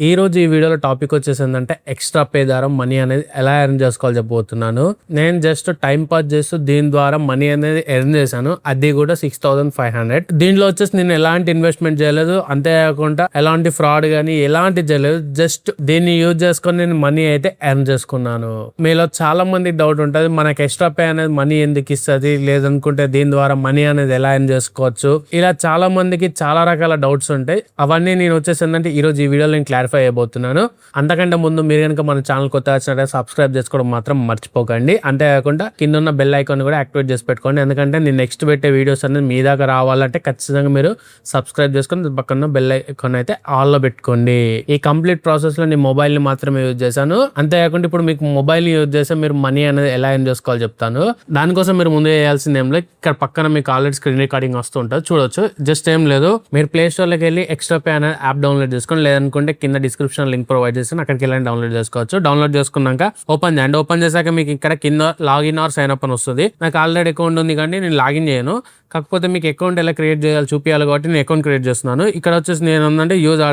ఈ రోజు ఈ వీడియోలో టాపిక్ వచ్చేసి ఏంటంటే ఎక్స్ట్రా పే ద్వారా మనీ అనేది ఎలా ఎర్న్ చేసుకోవాలి చెప్పబోతున్నాను. నేను జస్ట్ టైం పాస్ చేస్తూ దీని ద్వారా మనీ అనేది ఎర్న్ చేశాను. అది కూడా 6500. దీంట్లో వచ్చేసి నేను ఎలాంటి ఇన్వెస్ట్మెంట్ చేయలేదు, అంతేకాకుండా ఎలాంటి ఫ్రాడ్ కానీ ఎలాంటి చేయలేదు. జస్ట్ దీన్ని యూజ్ చేసుకొని నేను మనీ అయితే ఎర్న్ చేసుకున్నాను. మీలో చాలా మందికి డౌట్ ఉంటుంది, మనకి ఎక్స్ట్రా పే అనేది మనీ ఎందుకు ఇస్తుంది, లేదనుకుంటే దీని ద్వారా మనీ అనేది ఎలా ఎర్న్ చేసుకోవచ్చు. ఇలా చాలా మందికి చాలా రకాల డౌట్స్ ఉంటాయి. అవన్నీ నేను వచ్చేసి ఏంటంటే ఈ రోజు ఈ వీడియోలో నేను క్లారిఫై అయిపోతున్నాను. అంతకంటే ముందు మీరు కనుక మన ఛానల్ కొత్త వచ్చినట్టు సబ్స్క్రైబ్ చేసుకోవడం మాత్రం మర్చిపోకండి. అంతేకాకుండా కింద ఉన్న బెల్ ఐకాన్ కూడా యాక్టివేట్ చేసి పెట్టుకోండి. ఎందుకంటే నేను నెక్స్ట్ పెట్టే వీడియోస్ అనేది మీ దాకా రావాలంటే ఖచ్చితంగా మీరు సబ్స్క్రైబ్ చేసుకొని పక్కన బెల్ ఐకాన్ అయితే ఆల్లో పెట్టుకోండి. ఈ కంప్లీట్ ప్రాసెస్ లో నేను మొబైల్ ని మాత్రమే యూజ్ చేశాను. అంతేకాకుండా ఇప్పుడు మీకు మొబైల్ ని యూజ్ చేస్తే మీరు మనీ అనేది ఎలా ఎర్న్ చేసుకోవాలి చెప్తాను. దానికోసం మీరు ముందు చేయాల్సింది ఏం లేదు, ఇక్కడ పక్కన మీకు ఆల్రెడీ స్క్రీన్ రికార్డింగ్ వస్తూ ఉంటుంది, చూడొచ్చు. జస్ట్ ఏం లేదు, మీరు ప్లే స్టోర్ లోకి వెళ్ళి ఎక్స్ట్రా పే అనే యాప్ డౌన్లోడ్ చేసుకోండి. లేదనుకుంటే కింద డిస్క్రిప్షన్ లింక్ ప్రొవైడ్ చేసి అక్కడికి వెళ్ళి డౌన్లోడ్ చేసుకోవచ్చు. డౌన్లోడ్ చేసుకున్నాక ఓపెన్ చేయండి. ఓపెన్ చేశాక మీకు ఇక్కడ కింద లాగిన్ ఆర్ సైన్ అప్ అని వస్తుంది. నాకు ఆల్రెడీ అకౌంట్ ఉంది కానీ నేను లాగిన్ చేయను. కాకపోతే మీకు అకౌంట్ ఎలా క్రియేట్ చేయాలి చూపించాలి కాబట్టి నేను అకౌంట్ క్రియేట్ చేస్తున్నాను. ఇక్కడ వచ్చేసి నేను ఉందంటే యూజ్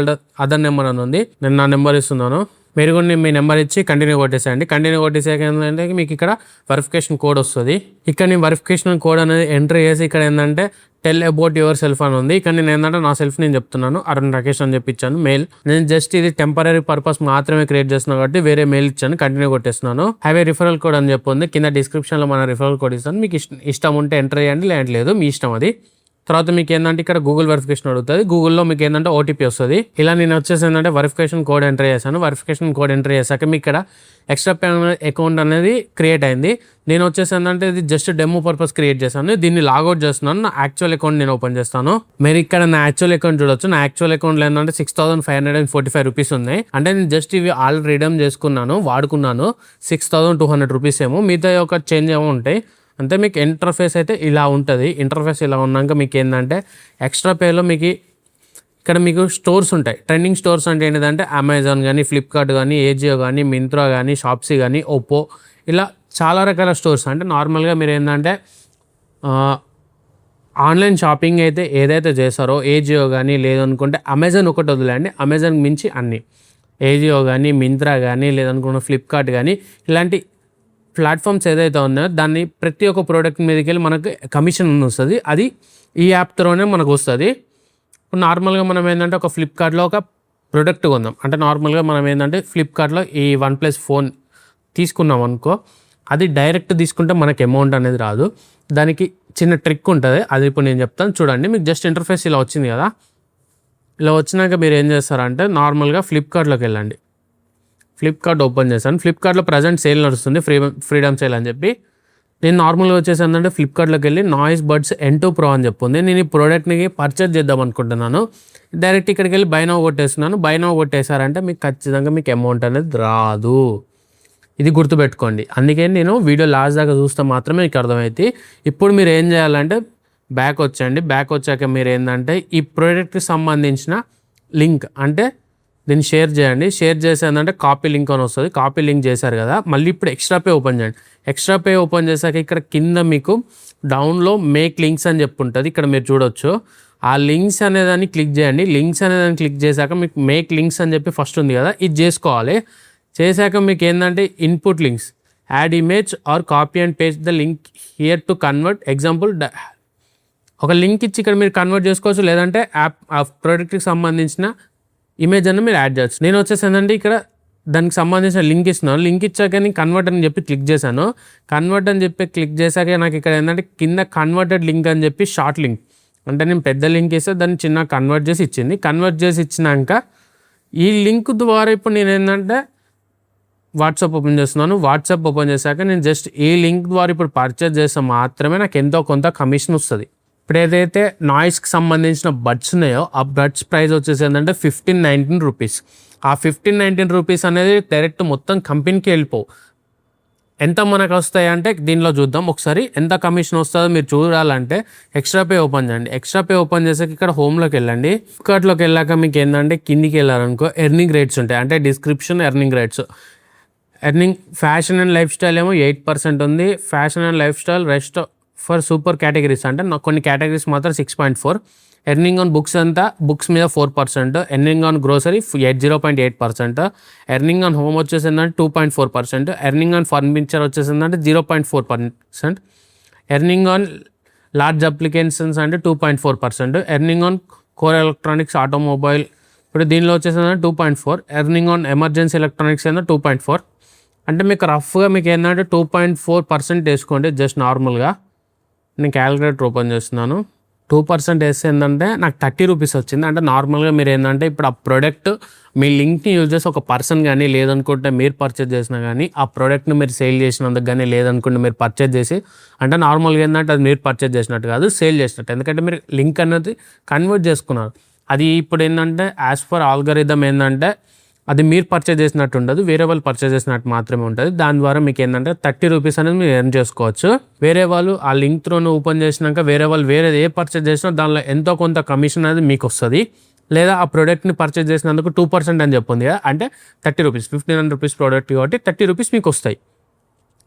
అదర్ నెంబర్ అని ఉంది. నేను నా నెంబర్ ఇస్తున్నాను. మీరు కూడా మీ నెంబర్ ఇచ్చి కంటిన్యూ కొట్టేసేయండి. కంటిన్యూ కొట్టేసాక ఏంటంటే మీకు ఇక్కడ వెరిఫికేషన్ కోడ్ వస్తుంది. ఇక్కడ నేను వెరిఫికేషన్ కోడ్ అనేది ఎంటర్ చేసి ఇక్కడ ఏంటంటే టెల్ అబౌట్ యువర్ సెల్ఫ్ అని ఉంది. ఇక్కడ నేను ఏంటంటే నా సెల్ఫ్ నేను చెప్తున్నాను, అరుణ్ రాకేష్ అని చెప్పి ఇచ్చాను మెయిల్. నేను జస్ట్ ఇది టెంపరీ పర్పస్ మాత్రమే క్రియేట్ చేస్తున్నాను కాబట్టి వేరే మెయిల్ ఇచ్చాను. కంటిన్యూ కొట్టేస్తున్నాను. హ్యావ్ ఏ రిఫరల్ కోడ్ అని చెప్పి ఉంది. కింద డిస్క్రిప్షన్ లో మన రిఫరల్ కోడ్ ఇస్తాను. మీకు ఇష్టం ఉంటే ఎంటర్ చేయండి, లేదు మీ ఇష్టం అది. తర్వాత మీకు ఏంటంటే ఇక్కడ గూగుల్ వెరిఫికేషన్ అడుగుతుంది. గూగుల్లో మీకు ఏంటంటే ఓటీపీ వస్తుంది. ఇలా నేను వచ్చేసి ఏంటంటే వెరిఫికేషన్ కోడ్ ఎంటర్ చేశాను. వెరిఫికేషన్ కోడ్ ఎంటర్ చేశాక మీకు ఇక్కడ ఎక్స్ట్రా పే అకౌంట్ అనేది క్రియేట్ అయింది. నేను వచ్చేసి ఏంటంటే ఇది జస్ట్ డెమో పర్పస్ క్రియేట్ చేశాను. దీన్ని లాగౌట్ చేస్తున్నాను. నా యాక్చువల్ అకౌంట్ నేను ఓపెన్ చేస్తాను. మీరు ఇక్కడ నా యాక్చువల్ అకౌంట్ చూడొచ్చు. నా యాక్చువల్ అకౌంట్లో ఏంటంటే 6545 రూపీస్ ఉన్నాయి. అంటే నేను జస్ట్ ఇవి ఆల్రెడీ రిడీమ్ చేసుకున్నాను, వాడుకున్నాను. 6200 రూపీస్ ఏమో, మిగతా ఒక చేంజ్ ఏమో ఉంటాయి అంతే. మీకు ఇంటర్ఫేస్ అయితే ఇలా ఉంటుంది. ఇంటర్ఫేస్ ఇలా ఉన్నాక మీకు ఏంటంటే ఎక్స్ట్రా పేలో మీకు ఇక్కడ మీకు స్టోర్స్ ఉంటాయి. ట్రెండింగ్ స్టోర్స్ అంటే ఏంటంటే అమెజాన్ కానీ, ఫ్లిప్కార్ట్ కానీ, ఏజియో కానీ, మింత్రా కానీ, షాప్సీ కానీ, ఒప్పో, ఇలా చాలా రకాల స్టోర్స్. అంటే నార్మల్గా మీరు ఏంటంటే ఆన్లైన్ షాపింగ్ అయితే ఏదైతే చేస్తారో ఏజియో కానీ, లేదనుకుంటే అమెజాన్ ఒకటి వదిలేండి, అమెజాన్ మించి అన్ని ఏజియో కానీ, మింత్రా కానీ, లేదనుకుంటే ఫ్లిప్కార్ట్ కానీ, ఇలాంటి ప్లాట్ఫామ్స్ ఏదైతే ఉన్నాయో దాన్ని ప్రతి ఒక్క ప్రోడక్ట్ మీదకి వెళ్ళి మనకు కమిషన్ వస్తుంది. అది ఈ యాప్ త్రోనే మనకు వస్తుంది. ఇప్పుడు నార్మల్గా మనం ఏంటంటే ఒక ఫ్లిప్కార్ట్లో ఒక ప్రోడక్ట్ కొందాం అంటే నార్మల్గా మనం ఏంటంటే ఫ్లిప్కార్ట్లో ఈ OnePlus ఫోన్ తీసుకున్నాం అనుకో, అది డైరెక్ట్ తీసుకుంటే మనకి అమౌంట్ అనేది రాదు. దానికి చిన్న ట్రిక్ ఉంటుంది, అది ఇప్పుడు నేను చెప్తాను చూడండి. మీకు జస్ట్ ఇంటర్ఫేస్ ఇలా వచ్చింది కదా. ఇలా వచ్చినాక మీరు ఏం చేస్తారంటే నార్మల్గా ఫ్లిప్కార్ట్లోకి వెళ్ళండి. ఫ్లిప్కార్ట్ ఓపెన్ చేశాను. ఫ్లిప్కార్ట్లో ప్రజెంట్ సేల్ నడుస్తుంది, ఫ్రీడమ్ సేల్ అని చెప్పి. నేను నార్మల్గా వచ్చేసి ఏంటంటే ఫ్లిప్కార్ట్లోకి వెళ్ళి నాయిస్ బడ్స్ N2 Pro అని చెప్పుంది. నేను ఈ ప్రోడక్ట్ని పర్చేజ్ చేద్దాం అనుకుంటున్నాను. డైరెక్ట్ ఇక్కడికి వెళ్ళి బై నౌ కొట్టేస్తున్నాను. బై నౌ కొట్టేశారంటే మీకు ఖచ్చితంగా మీకు అమౌంట్ అనేది రాదు. ఇది గుర్తుపెట్టుకోండి. అందుకే నేను వీడియో లాస్ట్ దాకా చూస్తే మాత్రమే మీకు అర్థమైంది. ఇప్పుడు మీరు ఏం చేయాలంటే బ్యాక్ వచ్చేయండి. బ్యాక్ వచ్చాక మీరు ఏంటంటే ఈ ప్రోడక్ట్కి సంబంధించిన లింక్ అంటే దీన్ని షేర్ చేయండి. షేర్ చేసేదంటే కాపీ లింక్ అని వస్తుంది. కాపీ లింక్ చేశారు కదా, మళ్ళీ ఇప్పుడు ఎక్స్ట్రా పే ఓపెన్ చేయండి. ఎక్స్ట్రా పే ఓపెన్ చేశాక ఇక్కడ కింద మీకు డౌన్లో మేక్ లింక్స్ అని చెప్పి ఉంటుంది. ఇక్కడ మీరు చూడొచ్చు. ఆ లింక్స్ అనేదాన్ని క్లిక్ చేయండి. లింక్స్ అనేదాన్ని క్లిక్ చేశాక మీకు మేక్ లింక్స్ అని చెప్పి ఫస్ట్ ఉంది కదా, ఇది చేసుకోవాలి. చేశాక మీకు ఏంటంటే input links, add image or copy and paste the link here to convert. Example ఒక లింక్ ఇచ్చి ఇక్కడ మీరు కన్వర్ట్ చేసుకోవచ్చు, లేదంటే యాప్ ఆ ప్రోడక్ట్కి సంబంధించిన ఇమేజ్ అని మీరు యాడ్ చేయొచ్చు. నేను వచ్చేసి ఏంటంటే ఇక్కడ దానికి సంబంధించిన లింక్ ఇస్తున్నాను. లింక్ ఇచ్చాక నేను కన్వర్ట్ అని చెప్పి క్లిక్ చేశాను. కన్వర్ట్ అని చెప్పి క్లిక్ చేశాక నాకు ఇక్కడ ఏంటంటే కింద కన్వర్టెడ్ లింక్ అని చెప్పి షార్ట్ లింక్, అంటే నేను పెద్ద లింక్ ఇస్తే దాన్ని చిన్న కన్వర్ట్ చేసి ఇచ్చింది. కన్వర్ట్ చేసి ఇచ్చినాక ఈ లింక్ ద్వారా ఇప్పుడు నేను ఏంటంటే వాట్సాప్ ఓపెన్ చేస్తున్నాను. వాట్సాప్ ఓపెన్ చేశాక నేను జస్ట్ ఈ లింక్ ద్వారా ఇప్పుడు పర్చేజ్ చేస్తే మాత్రమే నాకు ఎంతో కొంత కమిషన్ వస్తుంది. ఇప్పుడు ఏదైతే నాయిస్కి సంబంధించిన బడ్స్ ఉన్నాయో ఆ బడ్స్ ప్రైస్ వచ్చేసి ఏంటంటే 1519 రూపీస్. ఆ 1519 రూపీస్ అనేది డైరెక్ట్ మొత్తం కంపెనీకి వెళ్ళిపోవు. ఎంత మనకు వస్తాయి అంటే దీనిలో చూద్దాం ఒకసారి. ఎంత కమిషన్ వస్తుందో మీరు చూడాలంటే ఎక్స్ట్రా పే ఓపెన్ చేయండి. ఎక్స్ట్రా పే ఓపెన్ చేసాక ఇక్కడ హోమ్లోకి వెళ్ళండి. ఫ్లిప్కార్ట్లోకి వెళ్ళాక మీకు ఏంటంటే కిందికి వెళ్ళారనుకో ఎర్నింగ్ రేట్స్ ఉంటాయి. అంటే description earning rates. Fashion and life style ఏమో 8% ఉంది. Fashion and life style rest for super categories అంటే నాకు కొన్ని కేటగిరీస్ మాత్రం 6.4. ఎర్నింగ్ ఆన్ బుక్స్ అంతా బుక్స్ మీద 4%, earning on grocery 0.8%, earning on home వచ్చేసి ఏంటంటే 2.4%, ఎర్నింగ్ ఆన్ ఫర్నిచర్ వచ్చేసి ఏంటంటే 0.4%, ఎర్నింగ్ ఆన్ లార్జ్ అప్లికేషన్స్ అంటే 2.4%, earning on core electronics automobile ఇప్పుడు దీనిలో వచ్చేసి 2.4, ఎర్నింగ్ ఆన్ ఎమర్జెన్సీ ఎలక్ట్రానిక్స్ ఏంటంటే 2.4. అంటే మీకు రఫ్గా మీకు ఏంటంటే 2.4% వేసుకోండి. జస్ట్ నార్మల్గా నేను క్యాలిక్యులేటర్ ఓపెన్ చేస్తున్నాను. 2% వేస్తే ఏంటంటే నాకు 30 రూపీస్ వచ్చింది. అంటే నార్మల్గా మీరు ఏంటంటే ఇప్పుడు ఆ ప్రోడక్ట్ మీ లింక్ని యూజ్ చేసి ఒక పర్సన్ కానీ లేదనుకుంటే మీరు పర్చేజ్ చేసినా కానీ ఆ ప్రోడక్ట్ని మీరు సేల్ చేసినందుకు కానీ లేదనుకుంటే మీరు పర్చేజ్ చేసి అంటే నార్మల్గా ఏంటంటే అది మీరు పర్చేజ్ చేసినట్టు కాదు, సేల్ చేసినట్టు. ఎందుకంటే మీరు లింక్ అనేది కన్వర్ట్ చేసుకున్నారు. అది ఇప్పుడు ఏంటంటే యాజ్ పర్ ఆల్గరిథం ఏంటంటే అది మీరు పర్చేజ్ చేసినట్టు ఉండదు, వేరే వాళ్ళు పర్చేజ్ చేసినట్టు మాత్రమే ఉంటుంది. దాని ద్వారా మీకు ఏంటంటే 30 రూపీస్ అనేది మీరు ఎర్న్ చేసుకోవచ్చు. వేరే వాళ్ళు ఆ లింక్ త్రోను ఓపెన్ చేసినాక వేరే వాళ్ళు వేరే ఏ పర్చేజ్ చేసినా దానిలో ఎంతో కొంత కమిషన్ అనేది మీకు వస్తుంది. లేదా ఆ ప్రోడక్ట్ని పర్చేజ్ చేసినందుకు 2% అని చెప్పింది కదా, అంటే 30 రూపీస్ 1500 రూపీస్ ప్రోడక్ట్ కాబట్టి 30 రూపీస్ మీకు వస్తాయి.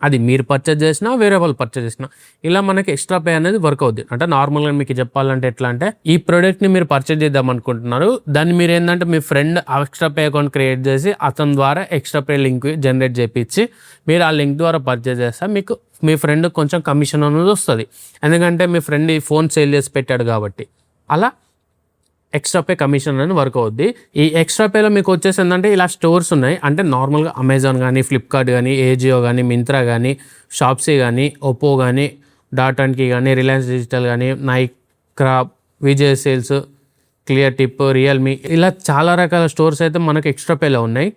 అది మీరు పర్చేజ్ చేసినా వేరే వాళ్ళు పర్చేజ్ చేసినా ఇలా మనకి ఎక్స్ట్రా పే అనేది వర్క్ అవుద్ది. అంటే నార్మల్గా మీకు చెప్పాలంటే ఎట్లా అంటే ఈ ప్రోడక్ట్ని మీరు పర్చేజ్ చేద్దాం అనుకుంటున్నారు, దాన్ని మీరు ఏంటంటే మీ friend extra pay account create చేసి అతని ద్వారా ఎక్స్ట్రా పే లింక్ జనరేట్ చేయించి మీరు ఆ లింక్ ద్వారా పర్చేజ్ చేస్తే మీకు మీ ఫ్రెండ్ కొంచెం కమిషన్ అనేది వస్తుంది. ఎందుకంటే మీ ఫ్రెండ్ ఈ ఫోన్ సేల్ చేసి పెట్టాడు కాబట్టి అలా ఎక్స్ట్రా పే కమిషన్ అని వర్క్ అవుద్ది. ఈ ఎక్స్ట్రా పేలో మీకు వచ్చేసి ఏంటంటే ఇలా స్టోర్స్ ఉన్నాయి. అంటే నార్మల్గా అమెజాన్ కానీ, ఫ్లిప్కార్ట్ కానీ, ఏజియో కానీ, మింత్రా కానీ, షాప్సీ కానీ, ఒప్పో కానీ, డాటాన్కి కానీ, రిలయన్స్ డిజిటల్ కానీ, Nykaa, Vijay Sales, Cleartrip, Realme ఇలా చాలా రకాల స్టోర్స్ అయితే మనకు ఎక్స్ట్రా పేలో ఉన్నాయి.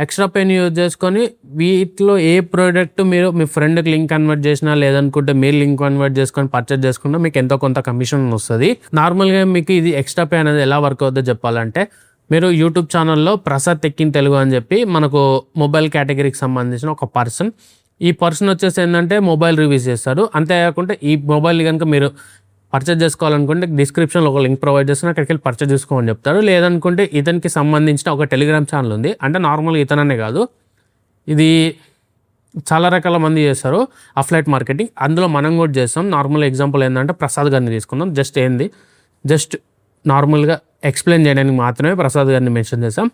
ఎక్స్ట్రా పేని యూజ్ చేసుకొని వీటిలో ఏ ప్రోడక్ట్ మీరు మీ ఫ్రెండ్కి లింక్ కన్వర్ట్ చేసినా లేదనుకుంటే మీరు లింక్ కన్వర్ట్ చేసుకొని పర్చేజ్ చేసుకుంటే మీకు ఎంతో కొంత కమిషన్ వస్తుంది. నార్మల్గా మీకు ఇది ఎక్స్ట్రా పే అనేది ఎలా వర్క్ అవుతుందో చెప్పాలంటే మీరు యూట్యూబ్ ఛానల్లో ప్రసాద్ టెక్ ఇన్ తెలుగు అని చెప్పి మనకు మొబైల్ కేటగిరీకి సంబంధించిన ఒక పర్సన్, ఈ పర్సన్ వచ్చేసి ఏంటంటే మొబైల్ రివ్యూస్ చేస్తారు. అంతేకాకుండా ఈ మొబైల్ కనుక మీరు పర్చేజ్ చేసుకోవాలనుకుంటే డిస్క్రిప్షన్లో ఒక లింక్ ప్రొవైడ్ చేస్తున్నా అక్కడికి వెళ్ళి పర్చేజ్ చేసుకోమని చెప్తారు. లేదనుకుంటే ఇతనికి సంబంధించిన ఒక టెలిగ్రామ్ ఛానల్ ఉంది. అంటే నార్మల్గా ఇతననే కాదు, ఇది చాలా రకాల మంది చేస్తారు అఫ్లైట్ మార్కెటింగ్, అందులో మనం కూడా చేస్తాం. నార్మల్ ఎగ్జాంపుల్ ఏంటంటే ప్రసాద్ గారిని తీసుకుందాం. జస్ట్ నార్మల్గా ఎక్స్ప్లెయిన్ చేయడానికి మాత్రమే ప్రసాద్ గారిని మెన్షన్ చేసాం.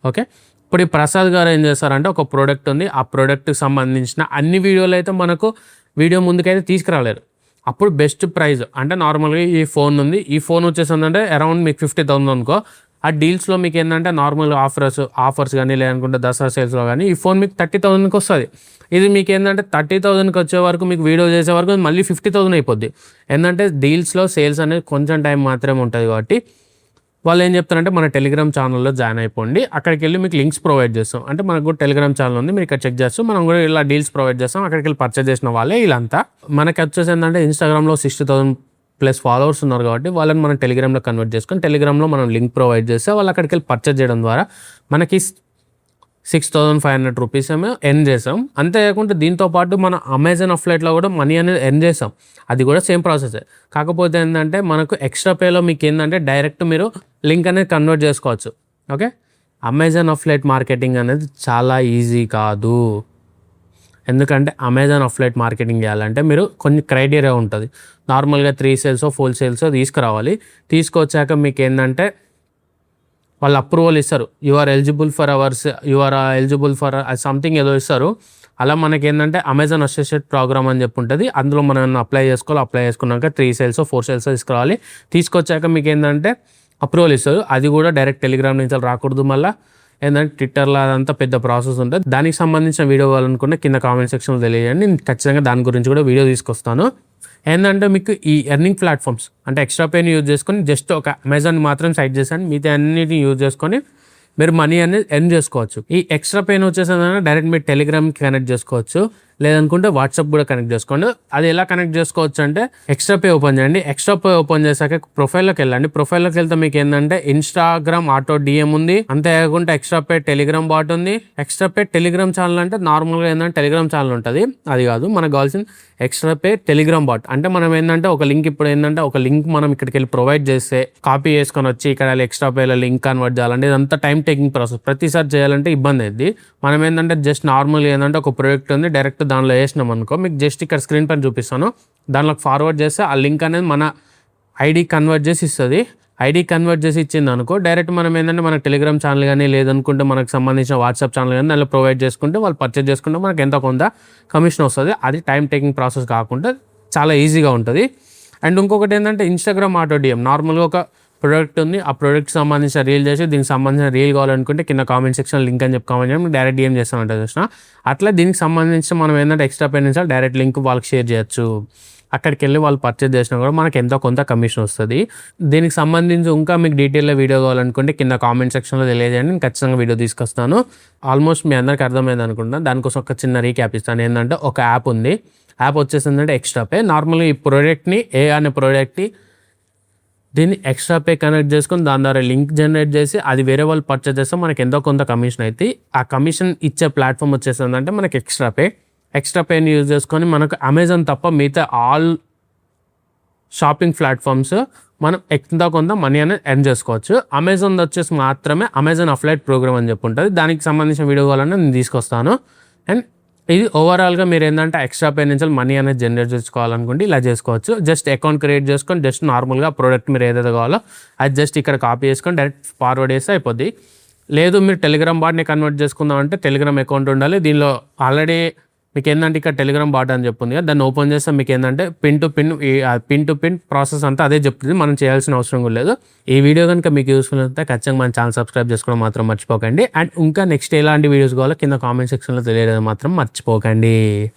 ఓకే, ఇప్పుడు ఈ ప్రసాద్ గారు ఏం చేస్తారంటే ఒక ప్రోడక్ట్ ఉంది, ఆ ప్రోడక్ట్కి సంబంధించిన అన్ని వీడియోలు అయితే మనకు వీడియో ముందుకైతే తీసుకురాలేరు. అప్పుడు బెస్ట్ ప్రైస్ అంటే నార్మల్గా ఈ ఫోన్ ఉంది, ఈ ఫోన్ వచ్చేసిందంటే అరౌండ్ మీకు 50,000 అనుకో, ఆ డీల్స్లో మీకు ఏంటంటే నార్మల్ ఆఫర్స్ కానీ లేదనుకుంటే దసరా సేల్స్లో కానీ ఈ ఫోన్ మీకు 30,000కి వస్తుంది. ఇది మీకు ఏంటంటే 30,000కి వచ్చే వరకు మీకు వీడియో చేసే వరకు మళ్ళీ 50,000 అయిపోద్ది. ఏంటంటే డీల్స్లో సేల్స్ అనేది కొంచెం టైం మాత్రమే ఉంటుంది కాబట్టి వాళ్ళు ఏం చెప్తారంటే మన టెలిగ్రామ్ ఛానల్లో జాయిన్ అయిపోండి, అక్కడికి వెళ్ళి మీకు లింక్స్ ప్రొవైడ్ చేస్తాం. అంటే మనకు కూడా టెలిగ్రామ్ ఛానల్ ఉంది, మీరు ఇక్కడ చెక్ చేస్తాం, మనం కూడా ఇలా డీల్స్ ప్రొవైడ్ చేస్తాం. అక్కడికి వెళ్ళి పర్చేజ్ చేసిన వాళ్ళే వీళ్ళంతా. మనకి వచ్చేసి ఏంటంటే ఇన్స్టాగ్రామ్లో 60,000+ ఫాలోవర్స్ ఉన్నారు కాబట్టి వాళ్ళని మనం టెలిగ్రామ్లో కన్వర్ట్ చేసుకొని టెలిగ్రామ్లో మనం లింక్ ప్రొవైడ్ చేస్తే వాళ్ళు అక్కడికి వెళ్ళి పర్చేజ్ చేయడం ద్వారా మనకి 6,500 రూపీస్ ఏమో ఎర్న్ చేసాం. అంతేకాకుండా దీంతో పాటు మన అమెజాన్ అఫ్లైట్లో కూడా మనీ అనేది ఎర్న్ చేసాం. అది కూడా సేమ్ ప్రాసెస్. కాకపోతే ఏంటంటే మనకు ఎక్స్ట్రా పేలో మీకు ఏంటంటే డైరెక్ట్ మీరు లింక్ అనేది కన్వర్ట్ చేసుకోవచ్చు. ఓకే, అమెజాన్ అఫ్లైట్ మార్కెటింగ్ అనేది చాలా ఈజీ కాదు. ఎందుకంటే అమెజాన్ అఫ్లైట్ మార్కెటింగ్ చేయాలంటే మీరు కొన్ని క్రైటీరియా ఉంటుంది. నార్మల్గా 3 సేల్స్ 4 సేల్స్ తీసుకురావాలి. తీసుకొచ్చాక మీకు ఏంటంటే వాళ్ళు అప్రూవల్ ఇస్తారు. You are eligible for something ఏదో ఇస్తారు. అలా మనకి ఏంటంటే అమెజాన్ అసోసియేట్ ప్రోగ్రామ్ అని చెప్పి ఉంటుంది. అందులో మనం అప్లై చేసుకున్నాక 3 సేల్స్ 4 సేల్స్ తీసుకురావాలి. తీసుకొచ్చాక మీకు ఏంటంటే అప్రూవల్ ఇస్తారు. అది కూడా డైరెక్ట్ టెలిగ్రామ్ నుంచి రాకూడదు. మళ్ళీ ఏంటంటే ట్విట్టర్లో అదంతా పెద్ద ప్రాసెస్ ఉంటుంది. దానికి సంబంధించిన వీడియో కావాలనుకుంటే కింద కామెంట్ సెక్షన్లో తెలియజేయండి, నేను ఖచ్చితంగా దాని గురించి కూడా వీడియో తీసుకొస్తాను. ఏంటంటే మీకు ఈ ఎర్నింగ్ ప్లాట్ఫామ్స్ అంటే ఎక్స్ట్రా పేని యూజ్ చేసుకొని జస్ట్ ఒక అమెజాన్ మాత్రం సైట్ చేశాను, మిగతా అన్నిటిని యూజ్ చేసుకొని మీరు మనీ అనేది ఎర్న్ చేసుకోవచ్చు. ఈ ఎక్స్ట్రా పేని వచ్చేసి డైరెక్ట్ మీరు టెలిగ్రామ్కి కనెక్ట్ చేసుకోవచ్చు, లేదనుకుంటే వాట్సాప్ కూడా కనెక్ట్ చేసుకోండి. అది ఎలా కనెక్ట్ చేసుకోవచ్చు అంటే ఎక్స్ట్రా పే ఓపెన్ చేయండి. ఎక్స్ట్రా పే ఓపెన్ చేశాక ప్రొఫైల్లోకి వెళ్ళండి. ప్రొఫైల్లోకి వెళ్తే మీకు ఏంటంటే ఇన్స్టాగ్రామ్ ఆటో డిఎం ఉంది, అంతేకాకుండా ఎక్స్ట్రా పే టెలిగ్రామ్ బాట్ ఉంది. ఎక్స్ట్రా పే టెలిగ్రామ్ ఛానల్ అంటే నార్మల్గా ఏంటంటే టెలిగ్రామ్ ఛానల్ ఉంటుంది, అది కాదు మనకు కావాల్సింది ఎక్స్ట్రా పే టెలిగ్రామ్ బాట్. అంటే మనం ఏంటంటే ఒక లింక్ ఇప్పుడు ఏంటంటే ఒక లింక్ మనం ఇక్కడికి వెళ్ళి ప్రొవైడ్ చేస్తే కాపీ చేసుకొని వచ్చి ఇక్కడ ఎక్స్ట్రా పేలో లింక్ కన్వర్ట్ చేయాలంటే ఇదంతా టైం టేకింగ్ ప్రాసెస్, ప్రతిసారి చేయాలంటే ఇబ్బంది అయింది. మనం ఏంటంటే జస్ట్ నార్మల్గా ఏంటంటే ఒక ప్రాజెక్ట్ ఉంది, డైరెక్ట్ దానిలో వేసినాం అనుకో, మీకు జస్ట్ ఇక్కడ స్క్రీన్ పైన చూపిస్తాను, దానిలోకి ఫార్వర్డ్ చేస్తే ఆ లింక్ అనేది మన ఐడి కన్వర్ట్ చేసి ఇస్తుంది. ఐడి కన్వర్ట్ చేసి ఇచ్చింది అనుకో, డైరెక్ట్ మనం ఏంటంటే మనకు టెలిగ్రామ్ ఛానల్ కానీ లేదనుకుంటే మనకు సంబంధించిన వాట్సాప్ ఛానల్ కానీ దానిలో ప్రొవైడ్ చేసుకుంటే వాళ్ళు పర్చేజ్ చేసుకుంటే మనకు ఎంత కొంత కమిషన్ వస్తుంది. అది టైం టేకింగ్ ప్రాసెస్ కాకుండా చాలా ఈజీగా ఉంటుంది. అండ్ ఇంకొకటి ఏంటంటే ఇన్స్టాగ్రామ్ ఆటో డిఎం. నార్మల్గా ఒక ప్రోడక్ట్ ఉంది, ఆ ప్రోడక్ట్కి సంబంధించిన రీల్ చేసి దీనికి సంబంధించిన రీల్ కావాలనుకుంటే కింద కామెంట్ సెక్షన్ లింక్ అని చెప్పి కామెంట్ చేయండి, డైరెక్ట్ డిఎం చేస్తామంటే చూసిన. అట్లా దీనికి సంబంధించి మనం ఏంటంటే ఎక్స్ట్రా పేమెంట్స్ డైరెక్ట్ లింక్ వాళ్ళకి షేర్ చేయొచ్చు. అక్కడికి వెళ్ళి వాళ్ళు పర్చేజ్ చేసినా కూడా మనకి ఎంతో కొంత కమిషన్ వస్తుంది. దీనికి సంబంధించి ఇంకా మీకు డీటెయిల్గా వీడియో కావాలనుకుంటే కింద కామెంట్ సెక్షన్లో తెలియజేయండి, నేను ఖచ్చితంగా వీడియో తీసుకొస్తాను. ఆల్మోస్ట్ మీ అందరికి అర్థమైంది అనుకుంటున్నాను. దానికోసం ఒక చిన్న రీక్యాప్ ఇస్తాను. ఏంటంటే ఒక యాప్ ఉంది, యాప్ వచ్చేసిందంటే ఎక్స్ట్రా పే. నార్మల్గా ఈ ప్రోడక్ట్ని అనే ప్రోడక్ట్ని దీన్ని ఎక్స్ట్రా పే కనెక్ట్ చేసుకొని దాని ద్వారా లింక్ జనరేట్ చేసి అది వేరే వాళ్ళు పర్చేజ్ చేస్తే మనకి ఎంతో కొంత కమిషన్ అయితే ఆ కమిషన్ ఇచ్చే ప్లాట్ఫామ్ వచ్చేసిందంటే మనకి ఎక్స్ట్రా పే. ఎక్స్ట్రా పేని యూజ్ చేసుకొని మనకు అమెజాన్ తప్ప మిగతా ఆల్ షాపింగ్ ప్లాట్ఫామ్స్ మనం ఎంతో కొంత మనీ అనేది ఎర్న్ చేసుకోవచ్చు. అమెజాన్ వచ్చేసి మాత్రమే అమెజాన్ అఫ్లైట్ ప్రోగ్రామ్ అని చెప్పి ఉంటుంది. దానికి సంబంధించిన వీడియో కావాలని నేను తీసుకొస్తాను. అండ్ ఇది ఓవరాల్గా మీరు ఏంటంటే ఎక్స్ట్రా పే నుంచి మనీ అనేది జనరేట్ చేసుకోవాలనుకుంటే ఇలా చేసుకోవచ్చు. జస్ట్ అకౌంట్ క్రియేట్ చేసుకొని జస్ట్ నార్మల్గా ప్రోడక్ట్ మీరు ఏదైతే కావాలో అది జస్ట్ ఇక్కడ కాపీ చేసుకొని డైరెక్ట్ ఫార్వర్డ్ చేస్తే అయిపోద్ది. లేదు మీరు టెలిగ్రామ్ బాట్ని కన్వర్ట్ చేసుకుందామంటే టెలిగ్రామ్ అకౌంట్ ఉండాలి. దీనిలో ఆల్రెడీ మీకు ఏంటంటే ఇక్కడ టెలిగ్రామ్ బాట్ అని చెప్తుంది కదా, దాన్ని ఓపెన్ చేస్తే మీకు ఏంటంటే పిన్ టు పిన్ ప్రాసెస్ అంతా అదే చెప్తుంది, మనం చేయాల్సిన అవసరం కూడా లేదు. ఈ వీడియో కనుక మీకు యూస్ఫుల్ అయితే ఖచ్చితంగా మన ఛానల్ సబ్స్క్రైబ్ చేసుకోవడం మాత్రం మర్చిపోకండి. అండ్ ఇంకా నెక్స్ట్ ఎలాంటి వీడియోస్ కావాలో కింద కామెంట్ సెక్షన్లో తెలియడం మాత్రం మర్చిపోకండి.